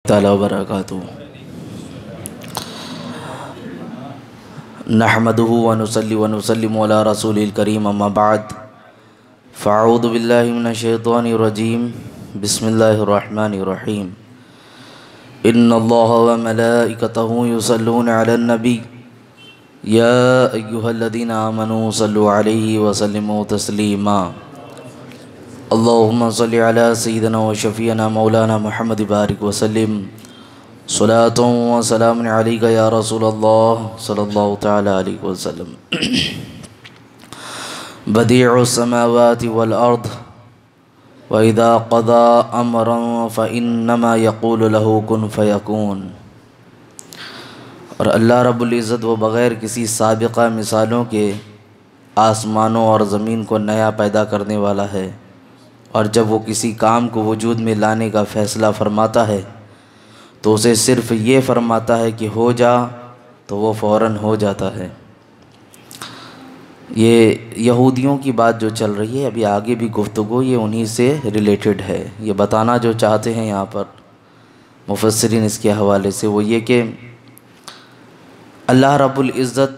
تعالی وبرکاتہ۔ نحمده ونصلي ونسلم على رسول الكريم اما بعد فاعوذ بالله من الشيطان الرجيم بسم الله الرحمن الرحيم ان الله وملائكته يصلون على النبي يا ايها الذين امنوا صلوا عليه وسلموا تسليما اللهم صل على سيدنا وشفيعنا مولانا محمد بارك وسلم صلاة و سلام علیک یا رسول اللہ صلی اللہ تعالی علیہ وسلم۔ بدیع السماوات والارض وَإِذَا قَضَى أَمْرًا فَإِنَّمَا يَقُولُ لَهُ كُن فَيَكُونُ۔ اور اللہ رب العزت وہ بغیر کسی سابقہ مثالوں کے آسمانوں اور زمین کو نیا پیدا کرنے والا ہے، اور جب وہ کسی کام کو وجود میں لانے کا فیصلہ فرماتا ہے تو اسے صرف یہ فرماتا ہے کہ ہو جا، تو وہ فوراً ہو جاتا ہے۔ یہ یہودیوں کی بات جو چل رہی ہے، ابھی آگے بھی گفتگو یہ انہی سے ریلیٹڈ ہے۔ یہ بتانا جو چاہتے ہیں یہاں پر مفسرین اس کے حوالے سے، وہ یہ کہ اللہ رب العزت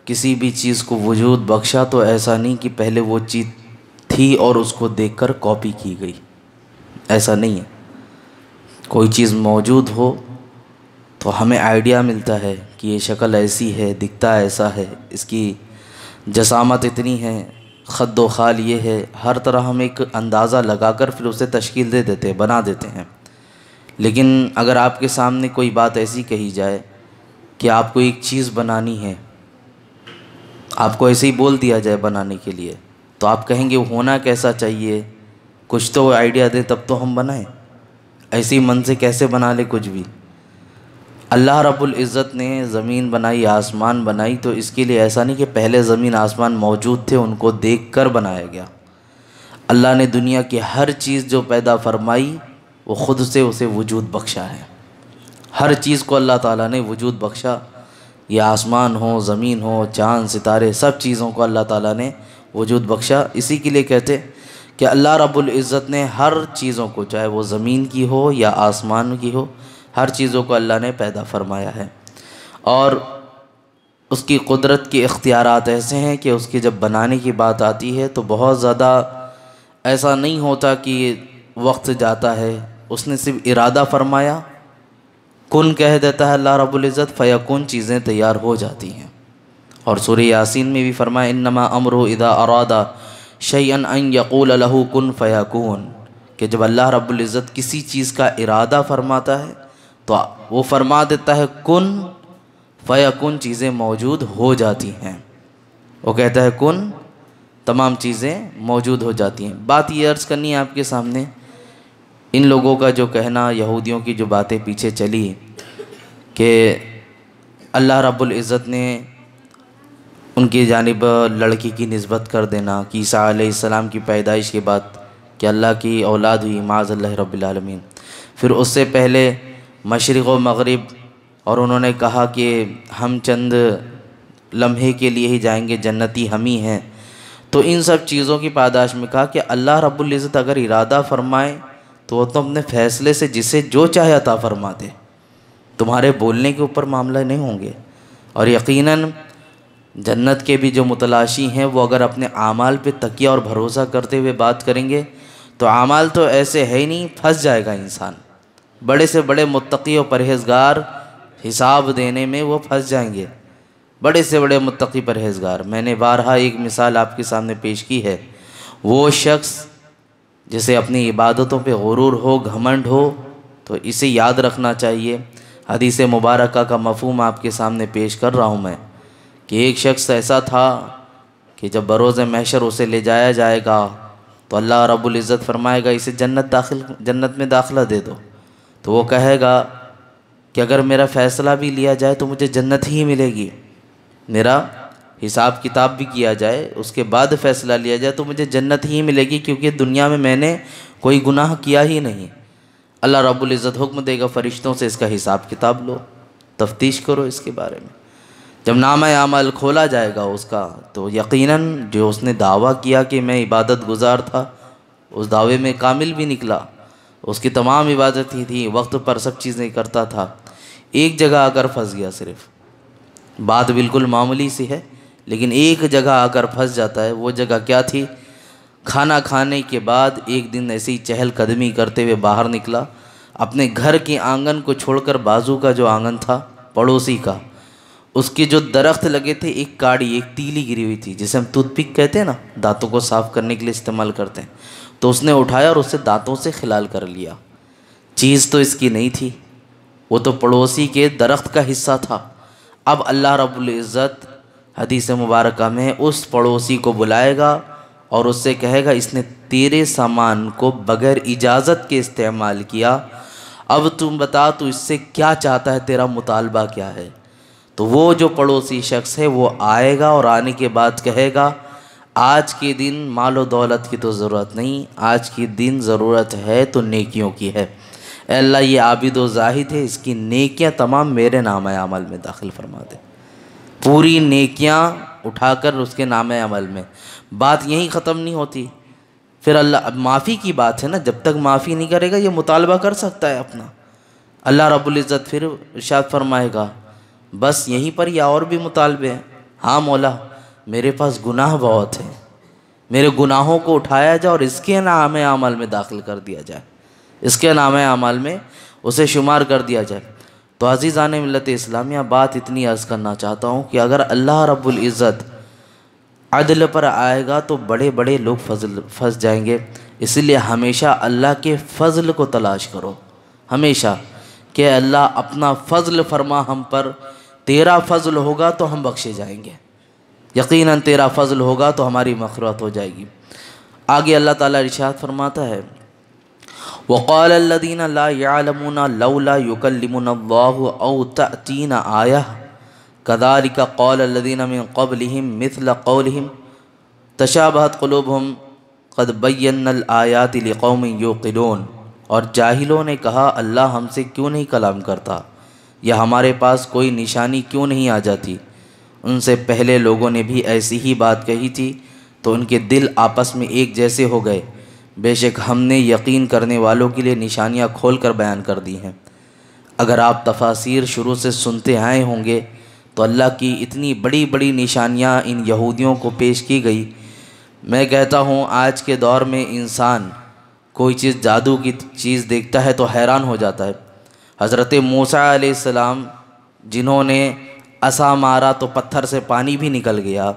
کسی بھی چیز کو وجود بخشا تو ایسا نہیں کہ پہلے وہ چیز تھی اور اس کو دیکھ کر کاپی کی گئی، ایسا نہیں ہے۔ کوئی چیز موجود ہو تو ہمیں آئیڈیا ملتا ہے کہ یہ شکل ایسی ہے، دکھتا ایسا ہے، اس کی جسامت اتنی ہے، خد و خال یہ ہے، ہر طرح ہم ایک اندازہ لگا کر پھر اسے تشکیل دے دیتے ہیں، بنا دیتے ہیں۔ لیکن اگر آپ کے سامنے کوئی بات ایسی کہی جائے کہ آپ کو ایک چیز بنانی ہے، آپ کو ایسے ہی بول دیا جائے بنانے کے لیے، تو آپ کہیں گے وہ ہونا کیسا چاہیے، کچھ تو آئیڈیا دے تب تو ہم بنائیں، ایسی من سے کیسے بنا لے کچھ بھی۔ اللہ رب العزت نے زمین بنائی، آسمان بنائی، تو اس کے لیے ایسا نہیں کہ پہلے زمین آسمان موجود تھے ان کو دیکھ کر بنایا گیا۔ اللہ نے دنیا کی ہر چیز جو پیدا فرمائی وہ خود سے اسے وجود بخشا ہے۔ ہر چیز کو اللہ تعالیٰ نے وجود بخشا، یہ آسمان ہو، زمین ہو، چاند ستارے، سب چیزوں کو اللہ تعالیٰ نے وجود بخشا۔ اسی کے لیے کہتے کہ اللہ رب العزت نے ہر چیزوں کو، چاہے وہ زمین کی ہو یا آسمان کی ہو، ہر چیزوں کو اللہ نے پیدا فرمایا ہے۔ اور اس کی قدرت کے اختیارات ایسے ہیں کہ اس کے جب بنانے کی بات آتی ہے تو بہت زیادہ ایسا نہیں ہوتا کہ وقت جاتا ہے، اس نے صرف ارادہ فرمایا، کن کہہ دیتا ہے اللہ رب العزت، فیکون، چیزیں تیار ہو جاتی ہیں۔ اور سورہ یاسین میں بھی فرمایا انما امرہ اذا اراد شیئا ان یقول لہ کن فیکون، کہ جب اللہ رب العزت کسی چیز کا ارادہ فرماتا ہے تو وہ فرما دیتا ہے کن فیکون، چیزیں موجود ہو جاتی ہیں۔ وہ کہتا ہے کن، تمام چیزیں موجود ہو جاتی ہیں۔ بات یہ عرض کرنی ہے آپ کے سامنے، ان لوگوں کا جو کہنا، یہودیوں کی جو باتیں پیچھے چلی کہ اللہ رب العزت نے ان کی جانب لڑکی کی نسبت کر دینا، کہ عیسیٰ علیہ السلام کی پیدائش کے بعد کہ اللہ کی اولاد ہوئی، معاذ اللہ رب العالمین، پھر اس سے پہلے مشرق و مغرب، اور انہوں نے کہا کہ ہم چند لمحے کے لیے ہی جائیں گے، جنتی ہم ہی ہیں۔ تو ان سب چیزوں کی پاداش میں کہا کہ اللہ رب العزت اگر ارادہ فرمائے تو وہ تو اپنے فیصلے سے جسے جو چاہے عطا فرما دے، تمہارے بولنے کے اوپر معاملہ نہیں ہوں گے۔ اور یقیناً جنت کے بھی جو متلاشی ہیں وہ اگر اپنے اعمال پہ تکیہ اور بھروسہ کرتے ہوئے بات کریں گے تو اعمال تو ایسے ہے ہی نہیں، پھنس جائے گا انسان۔ بڑے سے بڑے متقی و پرہیزگار حساب دینے میں وہ پھنس جائیں گے، بڑے سے بڑے متقی پرہیزگار۔ میں نے بارہا ایک مثال آپ کے سامنے پیش کی ہے، وہ شخص جسے اپنی عبادتوں پہ غرور ہو، گھمنڈ ہو، تو اسے یاد رکھنا چاہیے۔ حدیث مبارکہ کا مفہوم آپ کے سامنے پیش کر رہا ہوں میں، کہ ایک شخص ایسا تھا کہ جب بروز محشر اسے لے جایا جائے گا تو اللہ رب العزت فرمائے گا اسے جنت میں داخلہ دے دو، تو وہ کہے گا کہ اگر میرا فیصلہ بھی لیا جائے تو مجھے جنت ہی ملے گی، میرا حساب کتاب بھی کیا جائے اس کے بعد فیصلہ لیا جائے تو مجھے جنت ہی ملے گی، کیونکہ دنیا میں میں نے کوئی گناہ کیا ہی نہیں۔ اللہ رب العزت حکم دے گا فرشتوں سے اس کا حساب کتاب لو، تفتیش کرو اس کے بارے میں۔ جب نامہ اعمال کھولا جائے گا اس کا تو یقیناً جو اس نے دعویٰ کیا کہ میں عبادت گزار تھا، اس دعوے میں کامل بھی نکلا، اس کی تمام عبادتیں تھیں، وقت پر سب چیزیں کرتا تھا، ایک جگہ آ کر پھنس گیا صرف. بات بالکل معمولی سی ہے لیکن ایک جگہ آ کر پھنس جاتا ہے. وہ جگہ کیا تھی؟ کھانا کھانے کے بعد ایک دن ایسے ہی چہل قدمی کرتے ہوئے باہر نکلا، اپنے گھر کے آنگن کو چھوڑ کر بازو کا جو آنگن تھا پڑوسی کا، اس کے جو درخت لگے تھے، ایک کاڑی، ایک تیلی گری ہوئی تھی جسے ہم ٹوتھ پک کہتے ہیں نا، دانتوں کو صاف کرنے کے لیے استعمال کرتے ہیں، تو اس نے اٹھایا اور اسے دانتوں سے خلال کر لیا. چیز تو اس کی نہیں تھی، وہ تو پڑوسی کے درخت کا حصہ تھا. اب اللہ رب العزت حدیث مبارکہ میں اس پڑوسی کو بلائے گا اور اس سے کہے گا اس نے تیرے سامان کو بغیر اجازت کے استعمال کیا، اب تم بتا تو اس سے کیا چاہتا ہے، تیرا مطالبہ کیا ہے؟ تو وہ جو پڑوسی شخص ہے وہ آئے گا اور آنے کے بعد کہے گا آج کے دن مال و دولت کی تو ضرورت نہیں، آج کی دن ضرورت ہے تو نیکیوں کی ہے. اے اللہ یہ عابد و زاہد ہے، اس کی نیکیاں تمام میرے نامہ عمل میں داخل فرما دے. پوری نیکیاں اٹھا کر اس کے نامہ عمل میں. بات یہیں ختم نہیں ہوتی، پھر اللہ، اب معافی کی بات ہے نا، جب تک معافی نہیں کرے گا یہ مطالبہ کر سکتا ہے اپنا. اللہ رب العزت پھر ارشاد فرمائے گا بس یہیں پر یا اور بھی مطالبے ہیں؟ ہاں مولا میرے پاس گناہ بہت ہیں، میرے گناہوں کو اٹھایا جائے اور اس کے نامہ عمل میں داخل کر دیا جائے، اس کے نامہ عمل میں اسے شمار کر دیا جائے. تو عزیزان ملت اسلامیہ، بات اتنی عرض کرنا چاہتا ہوں کہ اگر اللہ رب العزت عدل پر آئے گا تو بڑے بڑے لوگ پھنس جائیں گے. اس لیے ہمیشہ اللہ کے فضل کو تلاش کرو، ہمیشہ کہ اللہ اپنا فضل فرما ہم پر. تیرا فضل ہوگا تو ہم بخشے جائیں گے، یقیناً تیرا فضل ہوگا تو ہماری مغفرت ہو جائے گی. آگے اللہ تعالیٰ ارشاد فرماتا ہے وَقَالَ الَّذِينَ لَا يَعْلَمُونَ لَوْلَا يُكَلِّمُنَا اللَّهُ أَوْ تَأْتِينَ آيَةٌ كَذَلِكَ قَالَ الَّذِينَ مِن قَبْلِهِمْ مِثْلَ قَوْلِهِمْ تَشَابَهَتْ قُلُوبُهُمْ قَدْ بَيَّنَّا الْآيَاتِ لِقَوْمٍ يُوقِنُونَ. اور جاہلوں نے کہا اللہ ہم سے کیوں نہیں کلام کرتا، یا ہمارے پاس کوئی نشانی کیوں نہیں آ جاتی. ان سے پہلے لوگوں نے بھی ایسی ہی بات کہی تھی تو ان کے دل آپس میں ایک جیسے ہو گئے. بے شک ہم نے یقین کرنے والوں کے لیے نشانیاں کھول کر بیان کر دی ہیں. اگر آپ تفاسیر شروع سے سنتے آئے ہوں گے تو اللہ کی اتنی بڑی بڑی نشانیاں ان یہودیوں کو پیش کی گئی. میں کہتا ہوں آج کے دور میں انسان کوئی چیز جادو کی چیز دیکھتا ہے تو حیران ہو جاتا ہے. حضرت موسیٰ علیہ السلام جنہوں نے عصا مارا تو پتھر سے پانی بھی نکل گیا،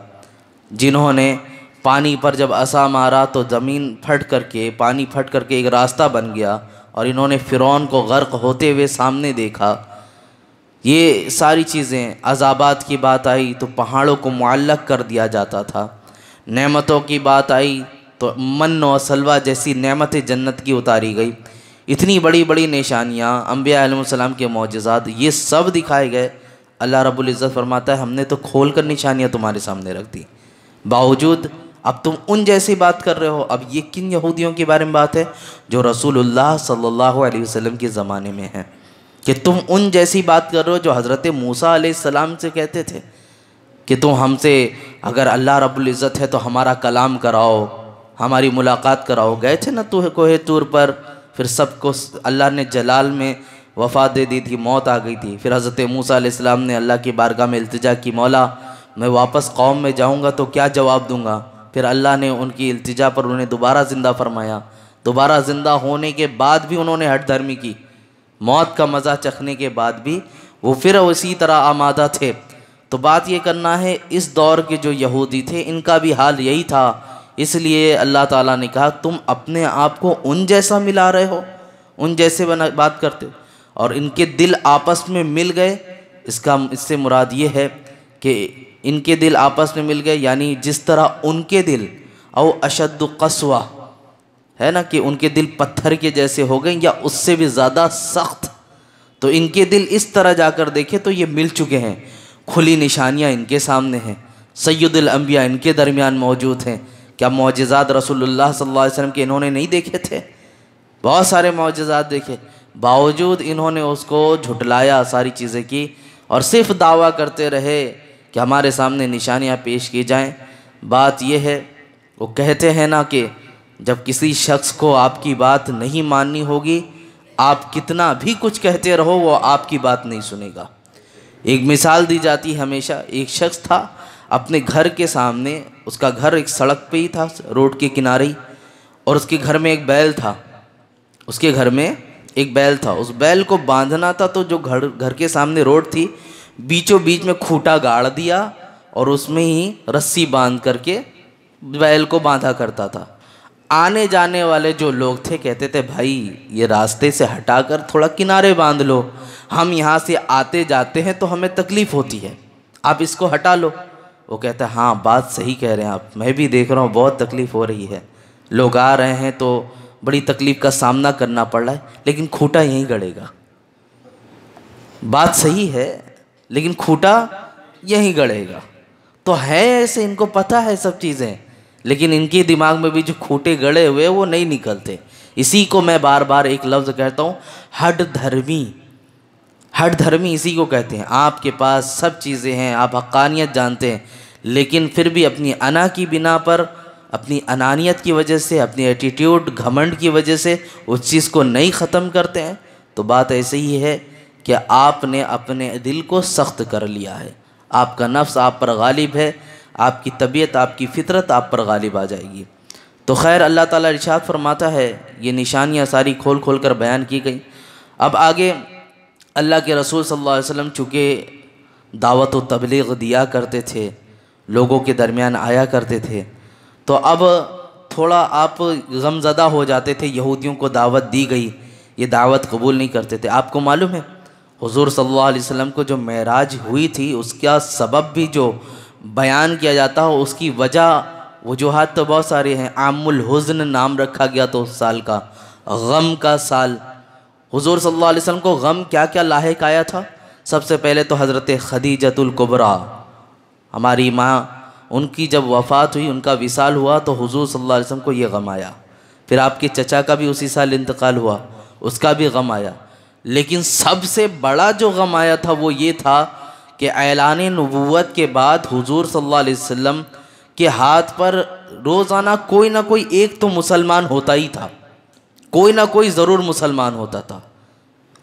جنہوں نے پانی پر جب عصا مارا تو زمین پھٹ کر کے، پانی پھٹ کر کے ایک راستہ بن گیا، اور انہوں نے فرعون کو غرق ہوتے ہوئے سامنے دیکھا. یہ ساری چیزیں، عذابات کی بات آئی تو پہاڑوں کو معلق کر دیا جاتا تھا، نعمتوں کی بات آئی تو من و سلوہ جیسی نعمت جنت کی اتاری گئی. اتنی بڑی بڑی نشانیاں، انبیاء علیہ السلام کے معجزات، یہ سب دکھائے گئے. اللہ رب العزت فرماتا ہے ہم نے تو کھول کر نشانیاں تمہارے سامنے رکھ دی، باوجود اب تم ان جیسی بات کر رہے ہو. اب یہ کن یہودیوں کے بارے میں بات ہے؟ جو رسول اللہ صلی اللہ علیہ وسلم کے زمانے میں ہیں، کہ تم ان جیسی بات کر رہے ہو جو حضرت موسیٰ علیہ السلام سے کہتے تھے کہ تم ہم سے اگر اللہ رب العزت ہے تو ہمارا کلام کراؤ، ہماری ملاقات کراؤ. گئے تھے نا کوہ طور پر، پھر سب کو اللہ نے جلال میں وفات دے دی تھی، موت آ گئی تھی. پھر حضرت موسیٰ علیہ السلام نے اللہ کی بارگاہ میں التجا کی، مولا میں واپس قوم میں جاؤں گا تو کیا جواب دوں گا؟ پھر اللہ نے ان کی التجا پر انہیں دوبارہ زندہ فرمایا. دوبارہ زندہ ہونے کے بعد بھی انہوں نے ہٹ دھرمی کی، موت کا مزہ چکھنے کے بعد بھی وہ پھر اسی طرح آمادہ تھے. تو بات یہ کرنا ہے اس دور کے جو یہودی تھے ان کا بھی حال یہی تھا. اس لیے اللہ تعالیٰ نے کہا تم اپنے آپ کو ان جیسا ملا رہے ہو، ان جیسے بات کرتے ہو، اور ان کے دل آپس میں مل گئے. اس سے مراد یہ ہے کہ ان کے دل آپس میں مل گئے، یعنی جس طرح ان کے دل او اشد قسوہ ہے نا، کہ ان کے دل پتھر کے جیسے ہو گئے یا اس سے بھی زیادہ سخت، تو ان کے دل اس طرح جا کر دیکھے تو یہ مل چکے ہیں. کھلی نشانیاں ان کے سامنے ہیں، سید الانبیاء ان کے درمیان موجود ہیں. کیا معجزات رسول اللہ صلی اللہ علیہ وسلم کے انہوں نے نہیں دیکھے تھے؟ بہت سارے معجزات دیکھے، باوجود انہوں نے اس کو جھٹلایا، ساری چیزیں کی، اور صرف دعویٰ کرتے رہے کہ ہمارے سامنے نشانیاں پیش کی جائیں. بات یہ ہے وہ کہتے ہیں نا کہ جب کسی شخص کو آپ کی بات نہیں ماننی ہوگی، آپ کتنا بھی کچھ کہتے رہو وہ آپ کی بات نہیں سنے گا۔ ایک مثال دی جاتی ہمیشہ، ایک شخص تھا اپنے گھر کے سامنے، اس کا گھر ایک سڑک پہ ہی تھا، روڈ کے کنارے ہی، اور اس کے گھر میں ایک بیل تھا۔ اس کے گھر میں ایک بیل تھا، اس بیل کو باندھنا تھا تو جو گھر کے سامنے روڈ تھی، بیچوں بیچ میں کھوٹا گاڑ دیا اور اس میں ہی رسی باندھ کر کے بیل کو باندھا کرتا تھا۔ آنے جانے والے جو لوگ تھے کہتے تھے بھائی یہ راستے سے ہٹا کر تھوڑا کنارے باندھ لو، ہم یہاں سے آتے جاتے ہیں تو ہمیں تکلیف ہوتی ہے، آپ اس کو ہٹا لو۔ وہ کہتا ہے ہاں بات صحیح کہہ رہے ہیں آپ، میں بھی دیکھ رہا ہوں بہت تکلیف ہو رہی ہے، لوگ آ رہے ہیں تو بڑی تکلیف کا سامنا کرنا پڑ رہا ہے، لیکن کھوٹا یہیں گڑے گا۔ بات صحیح ہے لیکن کھوٹا یہیں گڑے گا۔ تو ہے ایسے، ان کو پتہ ہے سب چیزیں، لیکن ان کے دماغ میں بھی جو کھوٹے گڑے ہوئے وہ نہیں نکلتے۔ اسی کو میں بار بار ایک لفظ کہتا ہوں، ہٹ دھرمی۔ ہٹ دھرمی اسی کو کہتے ہیں، آپ کے پاس سب چیزیں ہیں، آپ حقانیت جانتے ہیں، لیکن پھر بھی اپنی انا کی بنا پر، اپنی انانیت کی وجہ سے، اپنی ایٹیٹیوڈ گھمنڈ کی وجہ سے اس چیز کو نہیں ختم کرتے ہیں۔ تو بات ایسے ہی ہے کہ آپ نے اپنے دل کو سخت کر لیا ہے، آپ کا نفس آپ پر غالب ہے، آپ کی طبیعت، آپ کی فطرت آپ پر غالب آ جائے گی۔ تو خیر اللہ تعالیٰ ارشاد فرماتا ہے، یہ نشانیاں ساری کھول کھول کر بیان کی گئیں۔ اب آگے اللہ کے رسول صلی اللہ علیہ وسلم چونکہ دعوت و تبلیغ دیا کرتے تھے، لوگوں کے درمیان آیا کرتے تھے، تو اب تھوڑا آپ غم زدہ ہو جاتے تھے، یہودیوں کو دعوت دی گئی، یہ دعوت قبول نہیں کرتے تھے۔ آپ کو معلوم ہے حضور صلی اللہ علیہ وسلم کو جو معراج ہوئی تھی اس کا سبب بھی جو بیان کیا جاتا ہے، اس کی وجہ وجوہات تو بہت سارے ہیں۔ عام الحزن نام رکھا گیا تو اس سال کا، غم کا سال۔ حضور صلی اللہ علیہ وسلم کو غم کیا کیا لاحق آیا تھا؟ سب سے پہلے تو حضرت خدیجۃ الکبریٰ ہماری ماں، ان کی جب وفات ہوئی، ان کا وصال ہوا تو حضور صلی اللہ علیہ وسلم کو یہ غم آیا۔ پھر آپ کے چچا کا بھی اسی سال انتقال ہوا، اس کا بھی غم آیا۔ لیکن سب سے بڑا جو غم آیا تھا وہ یہ تھا کہ اعلان نبوت کے بعد حضور صلی اللہ علیہ وسلم کے ہاتھ پر روزانہ کوئی نہ کوئی ایک تو مسلمان ہوتا ہی تھا، کوئی نہ کوئی ضرور مسلمان ہوتا تھا،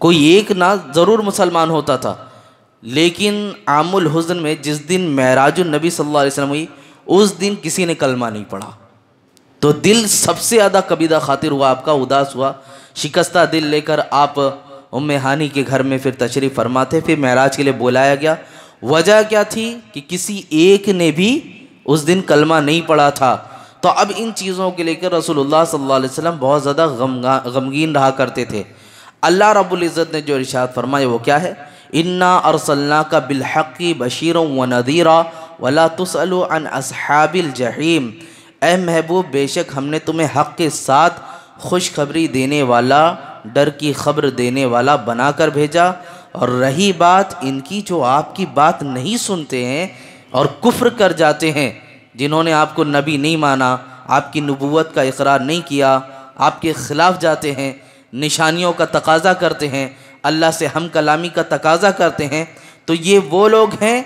کوئی ایک نہ ضرور مسلمان ہوتا تھا۔ لیکن عام الحزن میں جس دن معراج النبی صلی اللہ علیہ وسلم ہوئی، اس دن کسی نے کلمہ نہیں پڑھا، تو دل سب سے زیادہ کبیدہ خاطر ہوا، آپ کا اداس ہوا، شکستہ دل لے کر آپ ام ہانی کے گھر میں پھر تشریف فرما تھے۔ پھر معراج کے لیے بلایا گیا، وجہ کیا تھی کہ کسی ایک نے بھی اس دن کلمہ نہیں پڑھا تھا۔ تو اب ان چیزوں کے لے کر رسول اللہ صلی اللہ علیہ وسلم بہت زیادہ غمگین رہا کرتے تھے۔ اللہ رب العزت نے جو ارشاد فرمایا وہ کیا ہے؟ انا ارسلناک بالحق بشیرا ونذیرا ولا تسأل عن اصحاب الجحیم۔ اے محبوب بے شک ہم نے تمہیں حق کے ساتھ خوشخبری دینے والا، ڈر کی خبر دینے والا بنا کر بھیجا۔ اور رہی بات ان کی جو آپ کی بات نہیں سنتے ہیں اور کفر کر جاتے ہیں، جنہوں نے آپ کو نبی نہیں مانا، آپ کی نبوت کا اقرار نہیں کیا، آپ کے خلاف جاتے ہیں، نشانیوں کا تقاضا کرتے ہیں، اللہ سے ہم کلامی کا تقاضا کرتے ہیں، تو یہ وہ لوگ ہیں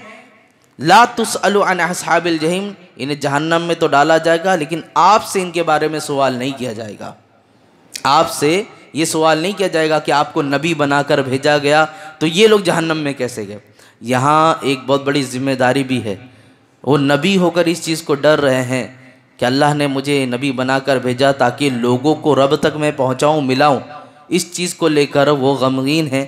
لا تسأل عن اصحاب الجحیم، انہیں جہنم میں تو ڈالا جائے گا لیکن آپ سے ان کے بارے میں سوال نہیں کیا جائے گا۔ آپ سے یہ سوال نہیں کیا جائے گا کہ آپ کو نبی بنا کر بھیجا گیا تو یہ لوگ جہنم میں کیسے گئے۔ یہاں ایک بہت بڑی ذمہ داری بھی ہے، وہ نبی ہو کر اس چیز کو ڈر رہے ہیں کہ اللہ نے مجھے نبی بنا کر بھیجا تاکہ لوگوں کو رب تک میں پہنچاؤں، ملاؤں، اس چیز کو لے کر وہ غمگین ہیں۔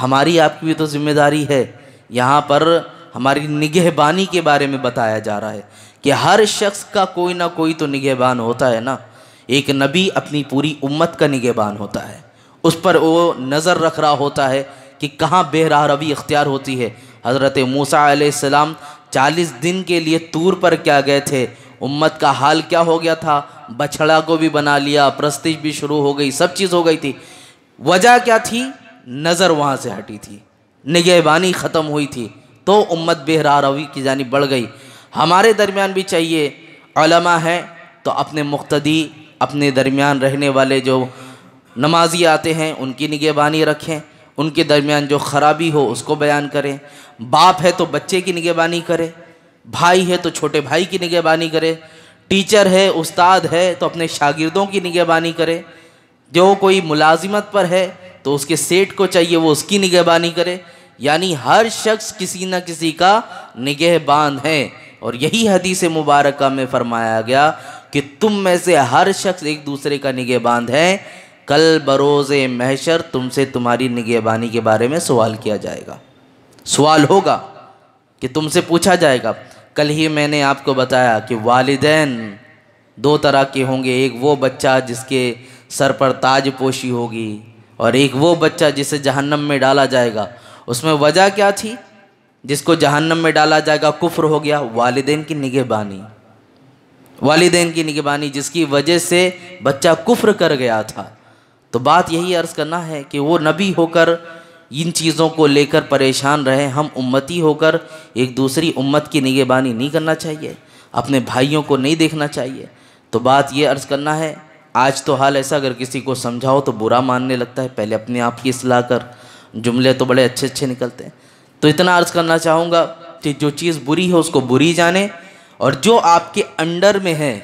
ہماری آپ کی بھی تو ذمہ داری ہے، یہاں پر ہماری نگہبانی کے بارے میں بتایا جا رہا ہے کہ ہر شخص کا کوئی نہ کوئی تو نگہبان ہوتا ہے نا۔ ایک نبی اپنی پوری امت کا نگہبان ہوتا ہے، اس پر وہ نظر رکھ رہا ہوتا ہے کہ کہاں بے راہ روی اختیار ہوتی ہے۔ حضرت موسیٰ علیہ السلام 40 دن کے لیے طور پر کیا گئے تھے، امت کا حال کیا ہو گیا تھا، بچھڑا کو بھی بنا لیا، پرستش بھی شروع ہو گئی، سب چیز ہو گئی تھی۔ وجہ کیا تھی؟ نظر وہاں سے ہٹی تھی، نگہبانی ختم ہوئی تھی، تو امت بے راہ روی کی جانب بڑھ گئی۔ ہمارے درمیان بھی چاہیے، علماء ہیں تو اپنے مقتدی، اپنے درمیان رہنے والے جو نمازی آتے ہیں ان کی نگہبانی رکھیں، ان کے درمیان جو خرابی ہو اس کو بیان کریں۔ باپ ہے تو بچے کی نگہبانی کرے، بھائی ہے تو چھوٹے بھائی کی نگہبانی کرے، ٹیچر ہے، استاد ہے تو اپنے شاگردوں کی نگہبانی کرے، جو کوئی ملازمت پر ہے تو اس کے سیٹ کو چاہیے وہ اس کی نگہبانی کرے، یعنی ہر شخص کسی نہ کسی کا نگہبان ہے۔ اور یہی حدیث مبارکہ میں فرمایا گیا کہ تم میں سے ہر شخص ایک دوسرے کا نگہبان ہے، کل بروز محشر تم سے تمہاری نگہبانی کے بارے میں سوال کیا جائے گا، سوال ہوگا کہ تم سے پوچھا جائے گا۔ کل ہی میں نے آپ کو بتایا کہ والدین دو طرح کے ہوں گے، ایک وہ بچہ جس کے سر پر تاج پوشی ہوگی، اور ایک وہ بچہ جسے جہنم میں ڈالا جائے گا۔ اس میں وجہ کیا تھی؟ جس کو جہنم میں ڈالا جائے گا کفر ہو گیا، والدین کی نگہبانی، والدین کی نگہبانی جس کی وجہ سے بچہ کفر کر گیا تھا۔ تو بات یہی عرض کرنا ہے کہ وہ نبی ہو کر ان چیزوں کو لے کر پریشان رہے، ہم امتی ہو کر ایک دوسری امت کی نگہبانی نہیں کرنا چاہیے، اپنے بھائیوں کو نہیں دیکھنا چاہیے۔ تو بات یہ عرض کرنا ہے، آج تو حال ایسا اگر کسی کو سمجھاؤ تو برا ماننے لگتا ہے، پہلے اپنے آپ کی اصلاح کر، جملے تو بڑے اچھے اچھے نکلتے ہیں۔ تو اتنا عرض کرنا چاہوں گا کہ جو چیز بری ہے اس کو بری جانے، اور جو آپ کے انڈر میں ہے،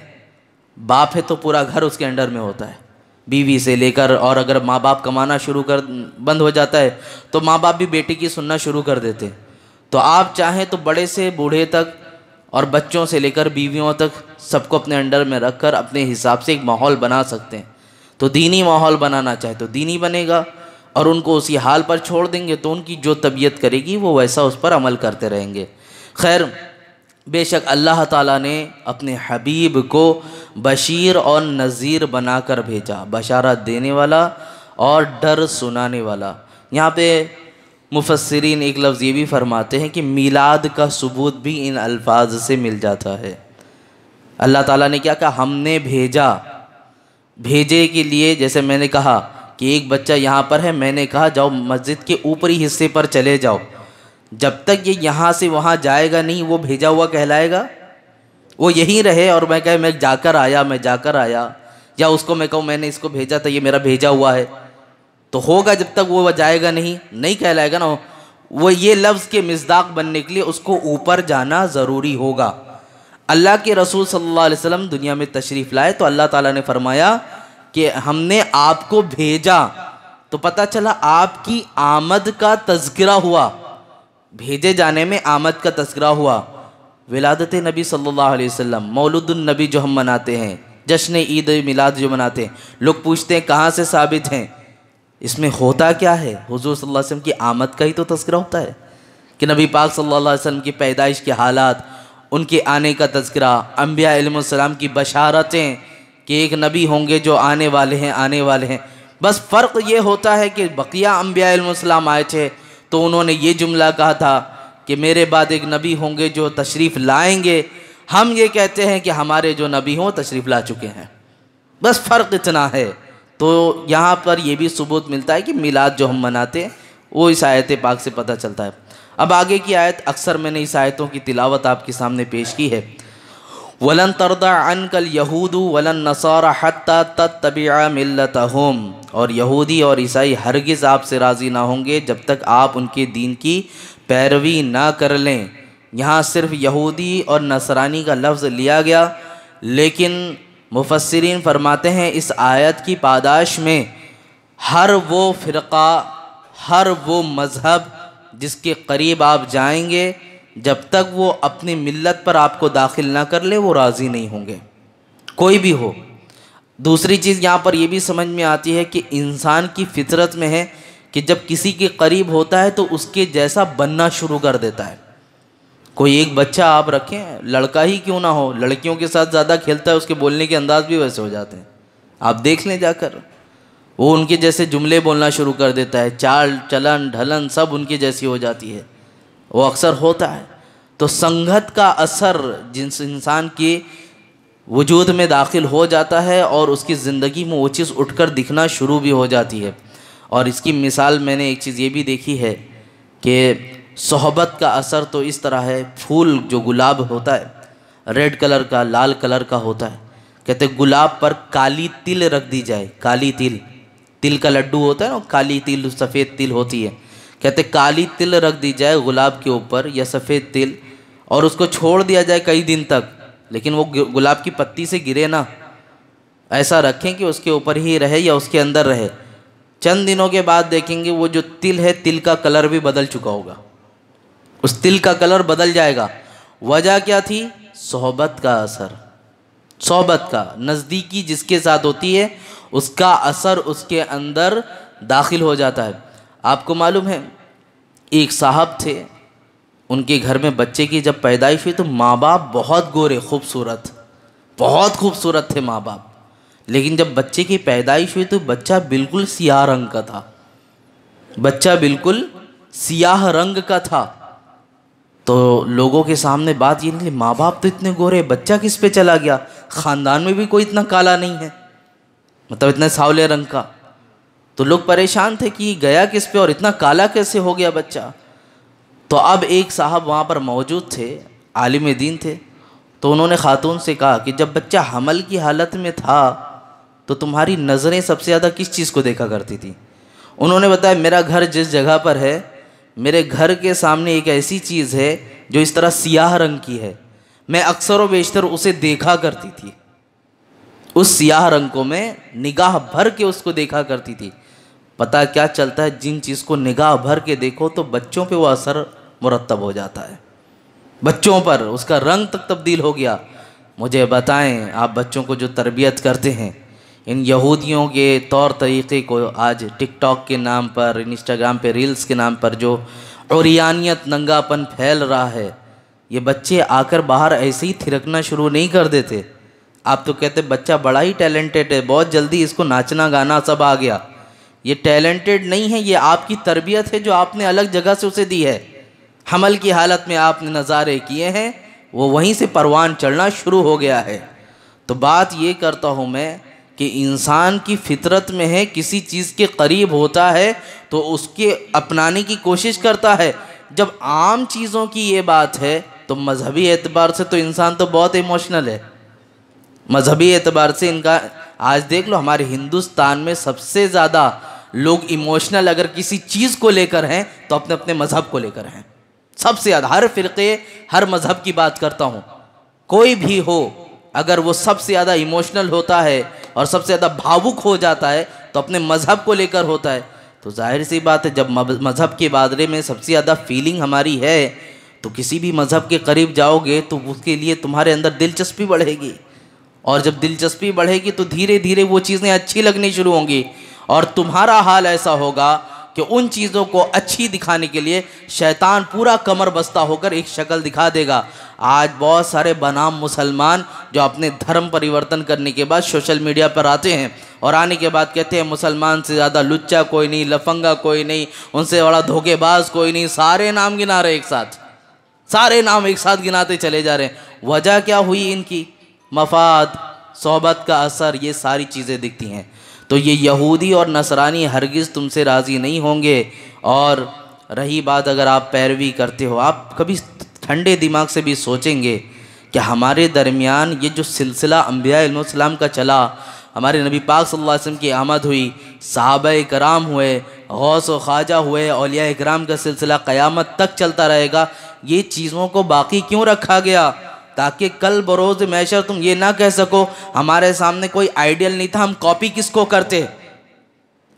باپ ہے تو پورا گھر اس کے انڈر میں ہوتا ہے، بیوی سے لے کر، اور اگر ماں باپ کمانا بند ہو جاتا ہے تو ماں باپ بھی بیٹی کی سننا شروع کر دیتے ہیں۔ تو آپ چاہیں تو بڑے سے بوڑھے تک، اور بچوں سے لے کر بیویوں تک، سب کو اپنے انڈر میں رکھ کر اپنے حساب سے ایک ماحول بنا سکتے ہیں۔ تو دینی ماحول بنانا چاہے تو دینی بنے گا، اور ان کو اسی حال پر چھوڑ دیں گے تو ان کی جو طبیعت کرے گی وہ ویسا اس پر عمل کرتے رہیں گے۔ خیر، بے شک اللہ تعالیٰ نے اپنے حبیب کو بشیر اور نذیر بنا کر بھیجا، بشارت دینے والا اور ڈر سنانے والا۔ یہاں پہ مفسرین ایک لفظ یہ بھی فرماتے ہیں کہ میلاد کا ثبوت بھی ان الفاظ سے مل جاتا ہے۔ اللہ تعالیٰ نے کیا کہا؟ ہم نے بھیجا، بھیجے کے لیے، جیسے میں نے کہا کہ ایک بچہ یہاں پر ہے، میں نے کہا جاؤ مسجد کے اوپری حصے پر چلے جاؤ، جب تک یہ یہاں سے وہاں جائے گا نہیں وہ بھیجا ہوا کہلائے گا؟ وہ یہیں رہے اور میں کہے میں جا کر آیا، یا اس کو میں کہوں میں نے اس کو بھیجا تھا، یہ میرا بھیجا ہوا ہے، تو ہوگا جب تک وہ جائے گا نہیں کہلائے گا نا۔ وہ یہ لفظ کے مصداق بننے کے لیے اس کو اوپر جانا ضروری ہوگا۔ اللہ کے رسول صلی اللہ علیہ وسلم دنیا میں تشریف لائے تو اللہ تعالیٰ نے فرمایا کہ ہم نے آپ کو بھیجا، تو پتہ چلا آپ کی آمد کا تذکرہ ہوا، بھیجے جانے میں آمد کا تذکرہ ہوا۔ ولادت نبی صلی اللہ علیہ وسلم، مولود النبی جو ہم مناتے ہیں، جشن عید میلاد جو مناتے ہیں، لوگ پوچھتے ہیں کہاں سے ثابت ہیں؟ اس میں ہوتا کیا ہے؟ حضور صلی اللہ علیہ وسلم کی آمد کا ہی تو تذکرہ ہوتا ہے کہ نبی پاک صلی اللہ علیہ وسلم کی پیدائش کے حالات، ان کے آنے کا تذکرہ، انبیاء علیہ السلام کی بشارتیں کہ ایک نبی ہوں گے جو آنے والے ہیں۔ بس فرق یہ ہوتا ہے کہ بقیہ انبیاء علیہ السلام آئے تھے تو انہوں نے یہ جملہ کہا تھا کہ میرے بعد ایک نبی ہوں گے جو تشریف لائیں گے، ہم یہ کہتے ہیں کہ ہمارے جو نبی ہوں تشریف لا چکے ہیں، بس فرق اتنا ہے۔ تو یہاں پر یہ بھی ثبوت ملتا ہے کہ میلاد جو ہم مناتے ہیں وہ اس آیت پاک سے پتہ چلتا ہے۔ اب آگے کی آیت، اکثر میں نے اس آیتوں کی تلاوت آپ کے سامنے پیش کی ہے۔ وَلَن تَرْضَىٰ عَنْكَ الْيَهُودُ وَلَا النَّصَارَىٰ حَتَّىٰ تَتَّبِعَ مِلَّتَهُمْ، اور یہودی اور عیسائی ہرگز آپ سے راضی نہ ہوں گے جب تک آپ ان کے دین کی پیروی نہ کر لیں۔ یہاں صرف یہودی اور نصرانی کا لفظ لیا گیا، لیکن مفسرین فرماتے ہیں اس آیت کی پاداش میں ہر وہ فرقہ، ہر وہ مذہب جس کے قریب آپ جائیں گے، جب تک وہ اپنی ملت پر آپ کو داخل نہ کر لے وہ راضی نہیں ہوں گے، کوئی بھی ہو۔ دوسری چیز یہاں پر یہ بھی سمجھ میں آتی ہے کہ انسان کی فطرت میں ہے کہ جب کسی کے قریب ہوتا ہے تو اس کے جیسا بننا شروع کر دیتا ہے۔ کوئی ایک بچہ آپ رکھیں، لڑکا ہی کیوں نہ ہو، لڑکیوں کے ساتھ زیادہ کھیلتا ہے، اس کے بولنے کے انداز بھی ویسے ہو جاتے ہیں، آپ دیکھ لیں جا کر، وہ ان کے جیسے جملے بولنا شروع کر دیتا ہے، چال چلن ڈھلن سب ان کی جیسی ہو جاتی ہے، وہ اکثر ہوتا ہے۔ تو سنگت کا اثر جنس انسان کے وجود میں داخل ہو جاتا ہے اور اس کی زندگی میں وہ چیز اٹھ کر دکھنا شروع بھی ہو جاتی ہے۔ اور اس کی مثال میں نے ایک چیز یہ بھی دیکھی ہے کہ صحبت کا اثر تو اس طرح ہے، پھول جو گلاب ہوتا ہے ریڈ کلر کا، لال کلر کا ہوتا ہے، کہتے گلاب پر کالی تل رکھ دی جائے، کالی تل کا لڈو ہوتا ہے نا، کالی تل سفید تل ہوتی ہے، کہتے کالی تل رکھ دی جائے گلاب کے اوپر یا سفید تل، اور اس کو چھوڑ دیا جائے کئی دن تک، لیکن وہ گلاب کی پتی سے گرے نہ، ایسا رکھیں کہ اس کے اوپر ہی رہے یا اس کے اندر رہے۔ چند دنوں کے بعد دیکھیں گے وہ جو تل ہے، تل کا کلر بھی بدل چکا ہوگا، اس تل کا کلر بدل جائے گا۔ وجہ کیا تھی؟ صحبت کا اثر، صحبت کا، نزدیکی جس کے ساتھ ہوتی ہے اس کا اثر اس کے اندر داخل ہو جاتا ہے۔ آپ کو معلوم ہے ایک صاحب تھے، ان کے گھر میں بچے کی جب پیدائش ہوئی تو ماں باپ بہت گورے، خوبصورت، بہت خوبصورت تھے ماں باپ، لیکن جب بچے کی پیدائش ہوئی تو بچہ بالکل سیاہ رنگ کا تھا، بچہ بالکل سیاہ رنگ کا تھا۔ تو لوگوں کے سامنے بات یہ نہیں، ماں باپ تو اتنے گورے، بچہ کس پہ چلا گیا؟ خاندان میں بھی کوئی اتنا کالا نہیں ہے، مطلب اتنے ساولے رنگ کا۔ تو لوگ پریشان تھے کہ گیا کس پہ اور اتنا کالا کیسے ہو گیا بچہ۔ تو اب ایک صاحب وہاں پر موجود تھے، عالم دین تھے، تو انہوں نے خاتون سے کہا کہ جب بچہ حمل کی حالت میں تھا تو تمہاری نظریں سب سے زیادہ کس چیز کو دیکھا کرتی تھی؟ انہوں نے بتایا میرا گھر جس جگہ پر ہے، میرے گھر کے سامنے ایک ایسی چیز ہے جو اس طرح سیاہ رنگ کی ہے، میں اکثر و بیشتر اسے دیکھا کرتی تھی، اس سیاہ رنگ کو میں نگاہ بھر کے اس کو دیکھا کرتی تھی۔ پتہ کیا چلتا ہے؟ جن چیز کو نگاہ بھر کے دیکھو تو بچوں پہ وہ اثر مرتب ہو جاتا ہے، بچوں پر اس کا رنگ تک تبدیل ہو گیا۔ مجھے بتائیں آپ بچوں کو جو تربیت کرتے ہیں، ان یہودیوں کے طور طریقے کو آج ٹک ٹاک کے نام پر، انسٹاگرام پہ ریلز کے نام پر جو عریانیت، ننگا پن پھیل رہا ہے، یہ بچے آ کر باہر ایسے ہی تھرکنا شروع نہیں کر دیتے۔ آپ تو کہتے بچہ بڑا ہی ٹیلنٹڈ ہے، بہت جلدی اس کو ناچنا گانا سب آ گیا۔ یہ ٹیلنٹڈ نہیں ہے، یہ آپ کی تربیت ہے جو آپ نے الگ جگہ سے اسے دی ہے۔ حمل کی حالت میں آپ نے نظارے کیے ہیں، وہ وہیں سے پروان چڑھنا شروع ہو گیا ہے۔ تو بات یہ کرتا ہوں میں کہ انسان کی فطرت میں ہے، کسی چیز کے قریب ہوتا ہے تو اس کے اپنانے کی کوشش کرتا ہے۔ جب عام چیزوں کی یہ بات ہے تو مذہبی اعتبار سے تو انسان تو بہت ایموشنل ہے، مذہبی اعتبار سے ان کا آج دیکھ لو ہمارے ہندوستان میں سب سے زیادہ لوگ ایموشنل اگر کسی چیز کو لے کر ہیں تو اپنے اپنے مذہب کو لے کر ہیں، سب سے زیادہ۔ ہر فرقے، ہر مذہب کی بات کرتا ہوں، کوئی بھی ہو، اگر وہ سب سے زیادہ ایموشنل ہوتا ہے اور سب سے زیادہ بھاوک ہو جاتا ہے تو اپنے مذہب کو لے کر ہوتا ہے۔ تو ظاہر سی بات ہے جب مذہب کے بارے میں سب سے زیادہ فیلنگ ہماری ہے تو کسی بھی مذہب کے قریب جاؤ گے تو اس کے لیے تمہارے اندر دلچسپی بڑھے گی، اور جب دلچسپی بڑھے گی تو دھیرے دھیرے وہ چیزیں اچھی لگنی شروع ہوں گی، اور تمہارا حال ایسا ہوگا کہ ان چیزوں کو اچھی دکھانے کے لیے شیطان پورا کمر بستہ ہو کر ایک شکل دکھا دے گا۔ آج بہت سارے بنام مسلمان جو اپنے دھرم پریورتن کرنے کے بعد سوشل میڈیا پر آتے ہیں اور آنے کے بعد کہتے ہیں مسلمان سے زیادہ لچا کوئی نہیں، لفنگا کوئی نہیں، ان سے بڑا دھوکے باز کوئی نہیں، سارے نام گنا رہے ایک ساتھ، سارے نام ایک ساتھ گناتے چلے جا رہے ہیں۔ وجہ کیا ہوئی؟ ان کی مفاد، صحبت کا اثر، یہ ساری چیزیں دکھتی ہیں۔ تو یہ یہودی اور نصرانی ہرگز تم سے راضی نہیں ہوں گے۔ اور رہی بات اگر آپ پیروی کرتے ہو، آپ کبھی ٹھنڈے دماغ سے بھی سوچیں گے کہ ہمارے درمیان یہ جو سلسلہ انبیاء علیہ السلام کا چلا، ہمارے نبی پاک صلی اللہ علیہ وسلم کی آمد ہوئی، صحابہ کرام ہوئے، غوث و خواجہ ہوئے، اولیاء کرام کا سلسلہ قیامت تک چلتا رہے گا، یہ چیزوں کو باقی کیوں رکھا گیا؟ تاکہ کل بروز محشر تم یہ نہ کہہ سکو ہمارے سامنے کوئی آئیڈیل نہیں تھا، ہم کاپی کس کو کرتے،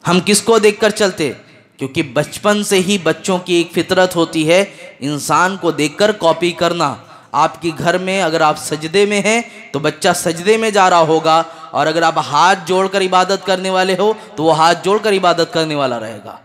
ہم کس کو دیکھ کر چلتے؟ کیونکہ بچپن سے ہی بچوں کی ایک فطرت ہوتی ہے انسان کو دیکھ کر کاپی کرنا۔ آپ کے گھر میں اگر آپ سجدے میں ہیں تو بچہ سجدے میں جا رہا ہوگا، اور اگر آپ ہاتھ جوڑ کر عبادت کرنے والے ہو تو وہ ہاتھ جوڑ کر عبادت کرنے والا رہے گا۔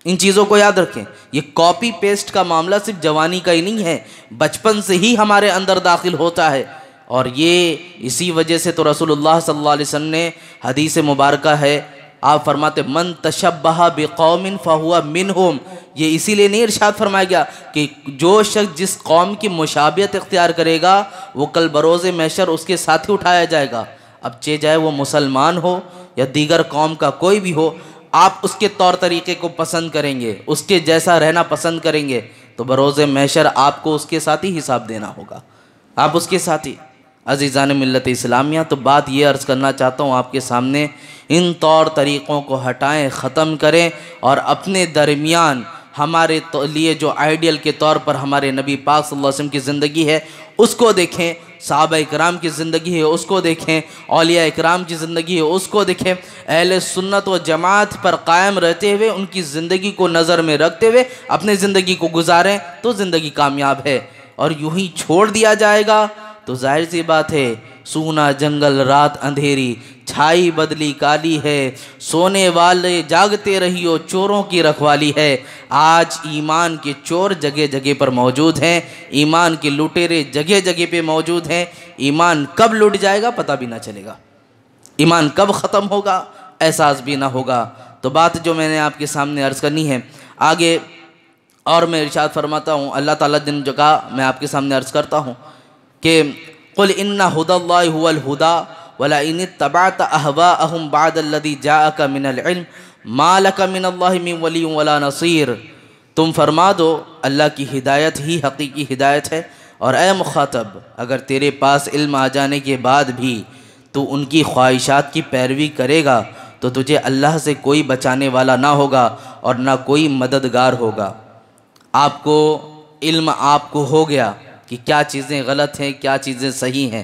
ان چیزوں کو یاد رکھیں، یہ کاپی پیسٹ کا معاملہ صرف جوانی کا ہی نہیں ہے، بچپن سے ہی ہمارے اندر داخل ہوتا ہے۔ اور یہ اسی وجہ سے تو رسول اللہ صلی اللہ علیہ وسلم نے حدیث مبارکہ ہے، آپ فرماتے من تشبہ بقوم فہو منہم، یہ اسی لیے نہیں ارشاد فرمایا گیا کہ جو شخص جس قوم کی مشابہت اختیار کرے گا وہ کل بروز محشر اس کے ساتھ ہی اٹھایا جائے گا، اب چاہے وہ مسلمان ہو یا دیگر قوم کا کوئی بھی ہو، آپ اس کے طور طریقے کو پسند کریں گے، اس کے جیسا رہنا پسند کریں گے تو بروز محشر آپ کو اس کے ساتھ ہی حساب دینا ہوگا، آپ اس کے ساتھ ہی۔ عزیزان ملت اسلامیہ، تو بات یہ عرض کرنا چاہتا ہوں آپ کے سامنے، ان طور طریقوں کو ہٹائیں، ختم کریں، اور اپنے درمیان ہمارے لیے جو آئیڈیل کے طور پر ہمارے نبی پاک صلی اللہ علیہ وسلم کی زندگی ہے اس کو دیکھیں، صحابہ اکرام کی زندگی ہے اس کو دیکھیں، اولیاء اکرام کی زندگی ہے اس کو دیکھیں، اہل سنت و جماعت پر قائم رہتے ہوئے ان کی زندگی کو نظر میں رکھتے ہوئے اپنے زندگی کو گزاریں تو زندگی کامیاب ہے۔ اور یوں ہی چھوڑ دیا جائے گا تو ظاہر سی بات ہے، سونا جنگل رات اندھیری، چھائی بدلی کالی ہے، سونے والے جاگتے رہیو چوروں کی رکھوالی ہے۔ آج ایمان کے چور جگہ جگہ پر موجود ہیں، ایمان کے لٹیرے جگہ جگہ پہ موجود ہیں۔ ایمان کب لٹ جائے گا پتہ بھی نہ چلے گا، ایمان کب ختم ہوگا احساس بھی نہ ہوگا۔ تو بات جو میں نے آپ کے سامنے عرض کرنی ہے آگے، اور میں ارشاد فرماتا ہوں، اللہ تعالیٰ جن جگہ میں آپ کے سامنے عرض کرتا ہوں کہ قل ان ھدی اللہ ھو الھدی ولئن اتبعت اہواءهم بعد الذی جاءک من العلم ما لک من اللہ من ولی ولا نصیر۔ تم فرما دو اللہ کی ہدایت ہی حقیقی ہدایت ہے، اور اے مخاطب اگر تیرے پاس علم آ جانے کے بعد بھی تو ان کی خواہشات کی پیروی کرے گا تو تجھے اللہ سے کوئی بچانے والا نہ ہوگا اور نہ کوئی مددگار ہوگا۔ آپ کو علم آپ کو ہو گیا کہ کیا چیزیں غلط ہیں کیا چیزیں صحیح ہیں،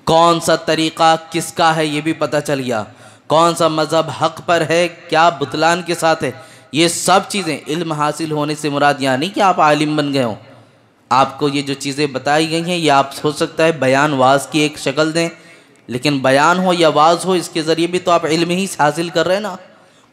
کون سا طریقہ کس کا ہے یہ بھی پتہ چل گیا، کون سا مذہب حق پر ہے کیا بطلان کے ساتھ ہے، یہ سب چیزیں علم حاصل ہونے سے مراد یہاں نہیں کہ آپ عالم بن گئے ہوں۔ آپ کو یہ جو چیزیں بتائی گئی ہیں یہ آپ ہو سکتا ہے بیان واز کی ایک شکل دیں، لیکن بیان ہو یا واز ہو اس کے ذریعے بھی تو آپ علم ہی حاصل کر رہے ہیں نا،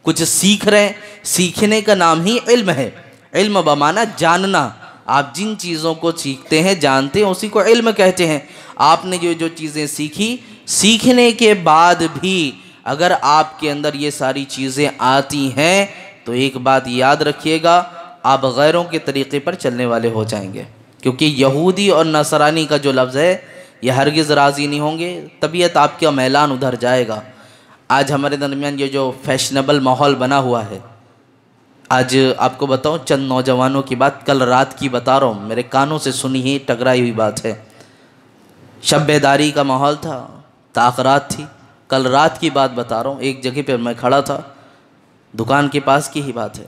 کچھ سیکھ رہے ہیں، سیکھنے کا نام ہی علم ہے۔ علم بمعنی جاننا، آپ جن چیزوں کو سیکھتے ہیں جانتے ہیں اسی کو علم کہتے ہیں۔ آپ نے جو چیزیں سیکھی، سیکھنے کے بعد بھی اگر آپ کے اندر یہ ساری چیزیں آتی ہیں تو ایک بات یاد رکھیے گا، آپ غیروں کے طریقے پر چلنے والے ہو جائیں گے، کیونکہ یہودی اور نصرانی کا جو لفظ ہے یہ ہرگز راضی نہیں ہوں گے، طبیعت آپ کا میلان ادھر جائے گا۔ آج ہمارے درمیان یہ جو فیشنیبل ماحول بنا ہوا ہے، آج آپ کو بتاؤں چند نوجوانوں کی بات کل رات کی بتا رہا ہوں، میرے کانوں سے سنی ہی ٹکرائی ہوئی بات ہے۔ شب بیداری کا ماحول تھا، تاخرات تھی، کل رات کی بات بتا رہا ہوں، ایک جگہ پہ میں کھڑا تھا، دکان کے پاس کی ہی بات ہے،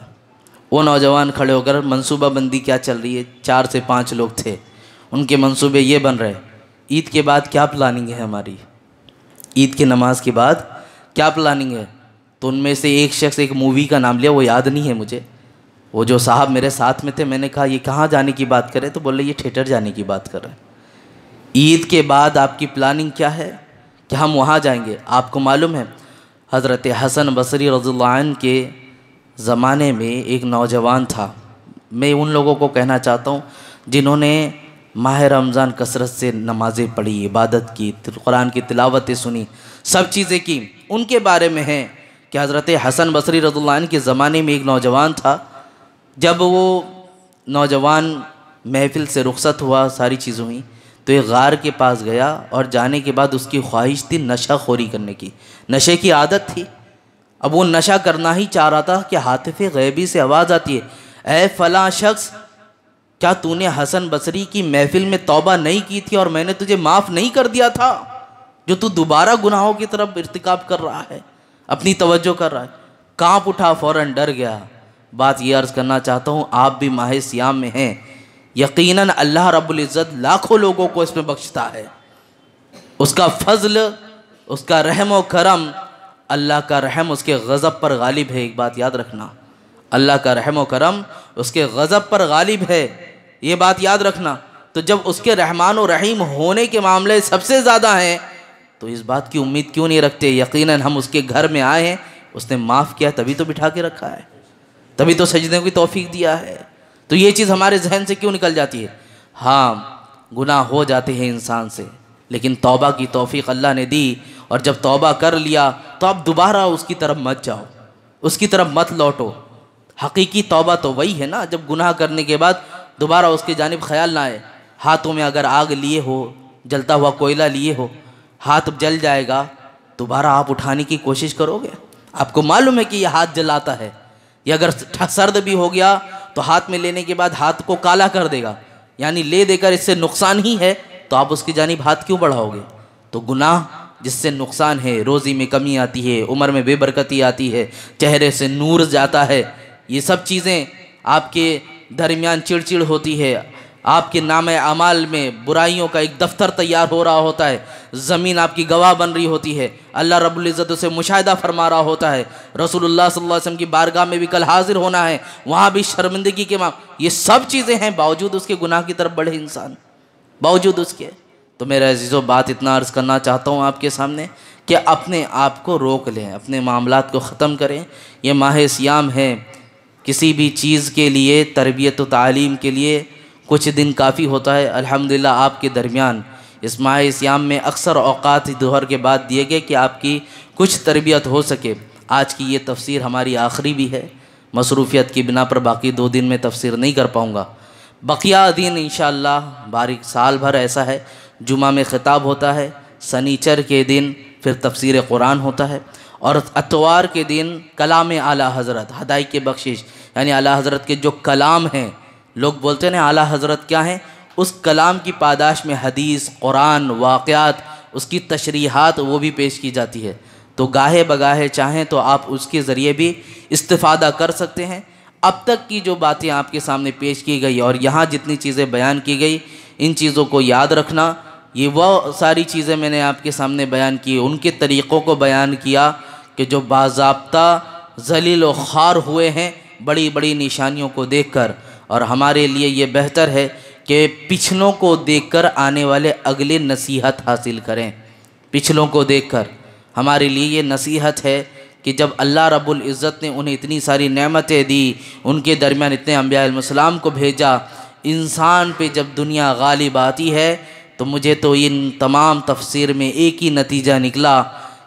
وہ نوجوان کھڑے ہو کر منصوبہ بندی کیا چل رہی ہے، 4 سے 5 لوگ تھے، ان کے منصوبے یہ بن رہے، عید کے بعد کیا پلاننگ ہے ہماری، عید کی نماز کے بعد کیا پلاننگ ہے۔ تو ان میں سے ایک شخص ایک مووی کا نام لیا، وہ یاد نہیں ہے مجھے، وہ جو صاحب میرے ساتھ میں تھے، میں نے کہا یہ کہاں جانے کی بات کرے تو بولے یہ تھیٹر جانے کی بات کر رہے ہیں۔ عید کے بعد آپ کی پلاننگ کیا ہے کہ ہم وہاں جائیں گے؟ آپ کو معلوم ہے حضرت حسن بصری رضی اللہ عنہ کے زمانے میں ایک نوجوان تھا، میں ان لوگوں کو کہنا چاہتا ہوں جنہوں نے ماہ رمضان کثرت سے نمازیں پڑھی، عبادت کی، قرآن کی تلاوتیں سنی، سب چیزیں کی، ان کے بارے میں ہیں کہ حضرت حسن بصری رضی اللہ عنہ کے زمانے میں ایک نوجوان تھا، جب وہ نوجوان محفل سے رخصت ہوا، ساری چیزیں ہوئیں تو ایک غار کے پاس گیا، اور جانے کے بعد اس کی خواہش تھی نشہ خوری کرنے کی، نشے کی عادت تھی۔ اب وہ نشہ کرنا ہی چاہ رہا تھا کہ ہاتف غیبی سے آواز آتی ہے، اے فلاں شخص کیا تو نے حسن بصری کی محفل میں توبہ نہیں کی تھی اور میں نے تجھے معاف نہیں کر دیا تھا، جو تو دوبارہ گناہوں کی طرف ارتکاب کر رہا ہے، اپنی توجہ کر رہا ہے۔ کانپ اٹھا، فوراً ڈر گیا۔ بات یہ عرض کرنا چاہتا ہوں، آپ بھی ماہ سیام میں ہیں، یقیناً اللہ رب العزت لاکھوں لوگوں کو اس میں بخشتا ہے، اس کا فضل، اس کا رحم و کرم، اللہ کا رحم اس کے غضب پر غالب ہے۔ ایک بات یاد رکھنا، اللہ کا رحم و کرم اس کے غضب پر غالب ہے، یہ بات یاد رکھنا۔ تو جب اس کے رحمان و رحیم ہونے کے معاملے سب سے زیادہ ہیں تو اس بات کی امید کیوں نہیں رکھتے؟ یقیناً ہم اس کے گھر میں آئے ہیں، اس نے معاف کیا تبھی تو بٹھا کے رکھا ہے، تبھی تو سجدے کی توفیق دیا ہے۔ تو یہ چیز ہمارے ذہن سے کیوں نکل جاتی ہے؟ ہاں گناہ ہو جاتے ہیں انسان سے، لیکن توبہ کی توفیق اللہ نے دی، اور جب توبہ کر لیا تو اب دوبارہ اس کی طرف مت جاؤ، اس کی طرف مت لوٹو۔ حقیقی توبہ تو وہی ہے نا جب گناہ کرنے کے بعد دوبارہ اس کی جانب خیال نہ آئے۔ ہاتھوں میں اگر آگ لیے ہو، جلتا ہوا کوئلہ لیے ہو، ہاتھ جل جائے گا، دوبارہ آپ اٹھانے کی کوشش کرو گے؟ آپ کو معلوم ہے کہ یہ ہاتھ جلاتا ہے، یہ اگر سرد بھی ہو گیا تو ہاتھ میں لینے کے بعد ہاتھ کو کالا کر دے گا، یعنی لے دے کر اس سے نقصان ہی ہے، تو آپ اس کی جانب ہاتھ کیوں بڑھاؤ گے؟ تو گناہ جس سے نقصان ہے، روزی میں کمی آتی ہے، عمر میں بے برکتی آتی ہے، چہرے سے نور جاتا ہے، یہ سب چیزیں آپ کے درمیان چڑ ہوتی ہے، آپ کے نام اعمال میں برائیوں کا ایک دفتر تیار ہو رہا ہوتا ہے، زمین آپ کی گواہ بن رہی ہوتی ہے، اللہ رب العزت اسے مشاہدہ فرما رہا ہوتا ہے، رسول اللہ صلی اللہ علیہ وسلم کی بارگاہ میں بھی کل حاضر ہونا ہے، وہاں بھی شرمندگی کے یہ سب چیزیں ہیں، باوجود اس کے گناہ کی طرف بڑھے انسان، باوجود اس کے۔ تو میرے عزیزو بات اتنا عرض کرنا چاہتا ہوں آپ کے سامنے کہ اپنے آپ کو روک لیں، اپنے معاملات کو ختم کریں۔ یہ ماہ صیام ہے، کسی بھی چیز کے لیے، تربیت و تعلیم کے لیے کچھ دن کافی ہوتا ہے۔ الحمدللہ آپ کے درمیان اس ماہ صیام میں اکثر اوقات ظہر کے بعد دیے گئے کہ آپ کی کچھ تربیت ہو سکے۔ آج کی یہ تفسیر ہماری آخری بھی ہے، مصروفیت کی بنا پر باقی 2 دن میں تفسیر نہیں کر پاؤں گا۔ بقیہ دن انشاءاللہ باریک سال بھر ایسا ہے، جمعہ میں خطاب ہوتا ہے، سنیچر کے دن پھر تفسیر قرآن ہوتا ہے، اور اتوار کے دن کلام اعلیٰ حضرت، ہدایت کے بخشش، یعنی اعلیٰ حضرت کے جو کلام ہیں، لوگ بولتے ہیں نا اعلیٰ حضرت کیا ہیں، اس کلام کی پاداش میں حدیث، قرآن، واقعات، اس کی تشریحات وہ بھی پیش کی جاتی ہے۔ تو گاہے بگاہے چاہیں تو آپ اس کے ذریعے بھی استفادہ کر سکتے ہیں۔ اب تک کی جو باتیں آپ کے سامنے پیش کی گئی اور یہاں جتنی چیزیں بیان کی گئی، ان چیزوں کو یاد رکھنا۔ یہ وہ ساری چیزیں میں نے آپ کے سامنے بیان کی، ان کے طریقوں کو بیان کیا کہ جو باضابطہ ذلیل و خوار ہوئے ہیں بڑی بڑی نشانیوں کو دیکھ کر، اور ہمارے لیے یہ بہتر ہے کہ پچھلوں کو دیکھ کر آنے والے اگلے نصیحت حاصل کریں۔ پچھلوں کو دیکھ کر ہمارے لیے یہ نصیحت ہے کہ جب اللہ رب العزت نے انہیں اتنی ساری نعمتیں دی، ان کے درمیان اتنے انبیاء علیہ السلام کو بھیجا، انسان پہ جب دنیا غالب آتی ہے تو مجھے تو ان تمام تفسیر میں ایک ہی نتیجہ نکلا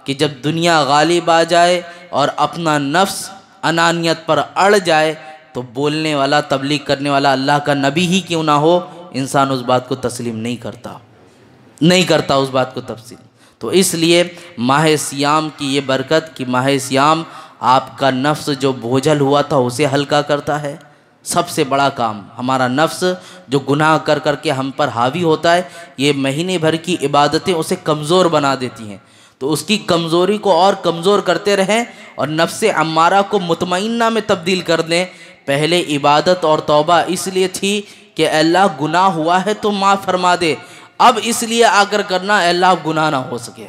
کہ جب دنیا غالب آ جائے اور اپنا نفس انانیت پر اڑ جائے تو بولنے والا، تبلیغ کرنے والا اللہ کا نبی ہی کیوں نہ ہو، انسان اس بات کو تسلیم نہیں کرتا اس بات کو تسلیم۔ تو اس لیے ماہ صیام کی یہ برکت کہ ماہ صیام آپ کا نفس جو بوجھل ہوا تھا اسے ہلکا کرتا ہے۔ سب سے بڑا کام ہمارا نفس جو گناہ کر کر کے ہم پر حاوی ہوتا ہے، یہ مہینے بھر کی عبادتیں اسے کمزور بنا دیتی ہیں۔ تو اس کی کمزوری کو اور کمزور کرتے رہیں اور نفس امارہ کو مطمئنہ میں تبدیل کر دیں۔ پہلے عبادت اور توبہ اس لیے تھی کہ اے اللہ گناہ ہوا ہے تو معاف فرما دے، اب اس لیے آ کر کرنا اے اللہ گناہ نہ ہو سکے،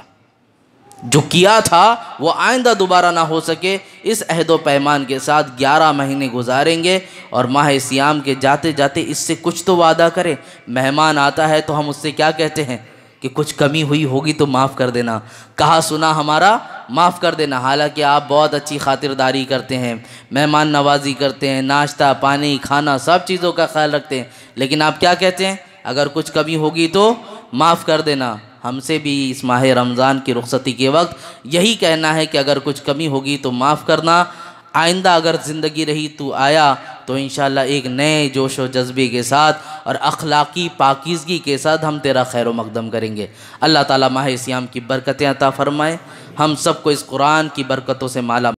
جو کیا تھا وہ آئندہ دوبارہ نہ ہو سکے۔ اس عہد و پیمان کے ساتھ 11 مہینے گزاریں گے، اور ماہ صیام کے جاتے جاتے اس سے کچھ تو وعدہ کریں۔ مہمان آتا ہے تو ہم اس سے کیا کہتے ہیں کہ کچھ کمی ہوئی ہوگی تو معاف کر دینا، کہا سنا ہمارا معاف کر دینا۔ حالانکہ آپ بہت اچھی خاطرداری کرتے ہیں، مہمان نوازی کرتے ہیں، ناشتہ پانی کھانا سب چیزوں کا خیال رکھتے ہیں، لیکن آپ کیا کہتے ہیں؟ اگر کچھ کمی ہوگی تو معاف کر دینا۔ ہم سے بھی اس ماہ رمضان کی رخصتی کے وقت یہی کہنا ہے کہ اگر کچھ کمی ہوگی تو معاف کرنا، آئندہ اگر زندگی رہی تو آیا تو انشاءاللہ ایک نئے جوش و جذبے کے ساتھ اور اخلاقی پاکیزگی کے ساتھ ہم تیرا خیر و مقدم کریں گے۔ اللہ تعالیٰ ماہ صیام کی برکتیں عطا فرمائے، ہم سب کو اس قرآن کی برکتوں سے مالا